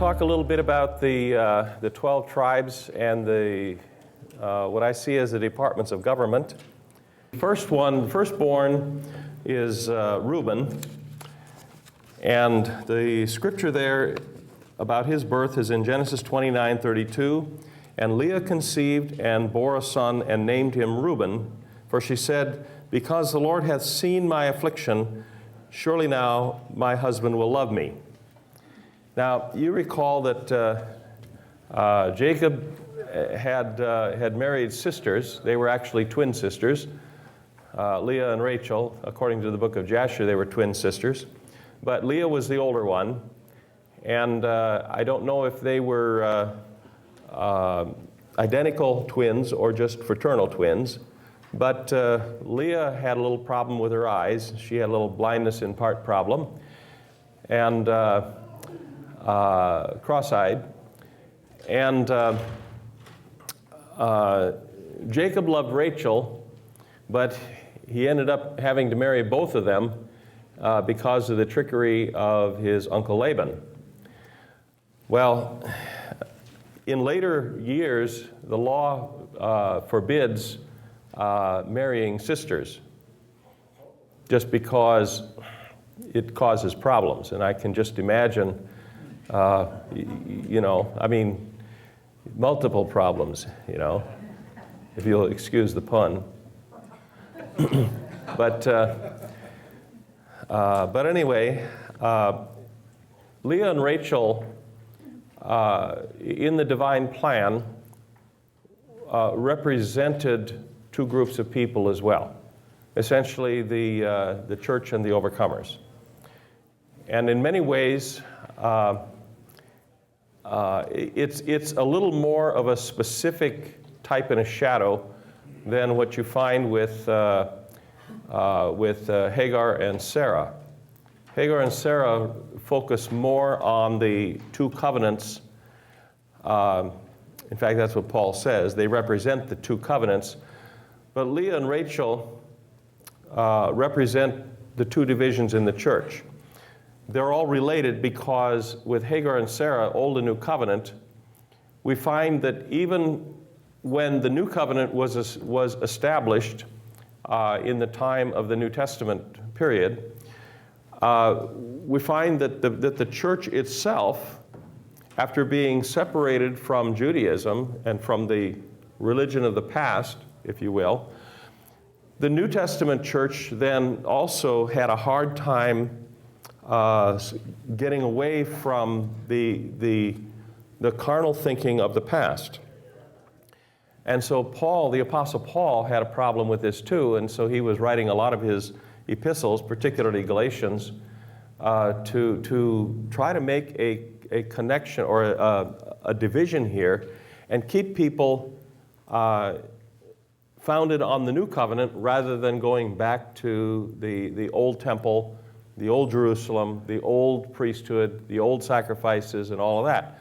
talk a little bit about the 12 tribes and the what I see as the departments of government. Firstborn is Reuben, and the scripture there about his birth is in Genesis 29:32. And Leah conceived and bore a son and named him Reuben, for she said, "Because the Lord hath seen my affliction, surely now my husband will love me." Now, you recall that Jacob had married sisters. They were actually twin sisters. Leah and Rachel, according to the book of Jasher, they were twin sisters. But Leah was the older one. And I don't know if they were identical twins or just fraternal twins. But Leah had a little problem with her eyes. She had a little blindness in part problem. And cross-eyed, and Jacob loved Rachel, but he ended up having to marry both of them because of the trickery of his uncle Laban. Well, in later years, the law forbids marrying sisters just because it causes problems, and I can just imagine multiple problems, if you'll excuse the pun. But anyway, Leah and Rachel, in the divine plan, represented two groups of people as well. Essentially, the church and the overcomers. And in many ways, it's a little more of a specific type and a shadow than what you find with Hagar and Sarah. Hagar and Sarah focus more on the two covenants. In fact, that's what Paul says. They represent the two covenants. But Leah and Rachel represent the two divisions in the church. They're all related because with Hagar and Sarah, Old and New Covenant, we find that even when the New Covenant was established in the time of the New Testament period, we find that the church itself, after being separated from Judaism and from the religion of the past, if you will, the New Testament church then also had a hard time getting away from the carnal thinking of the past. And so Paul, the Apostle Paul, had a problem with this too, and so he was writing a lot of his epistles, particularly Galatians, to try to make a connection or a division here and keep people founded on the new covenant rather than going back to the old temple, the old Jerusalem, the old priesthood, the old sacrifices, and all of that.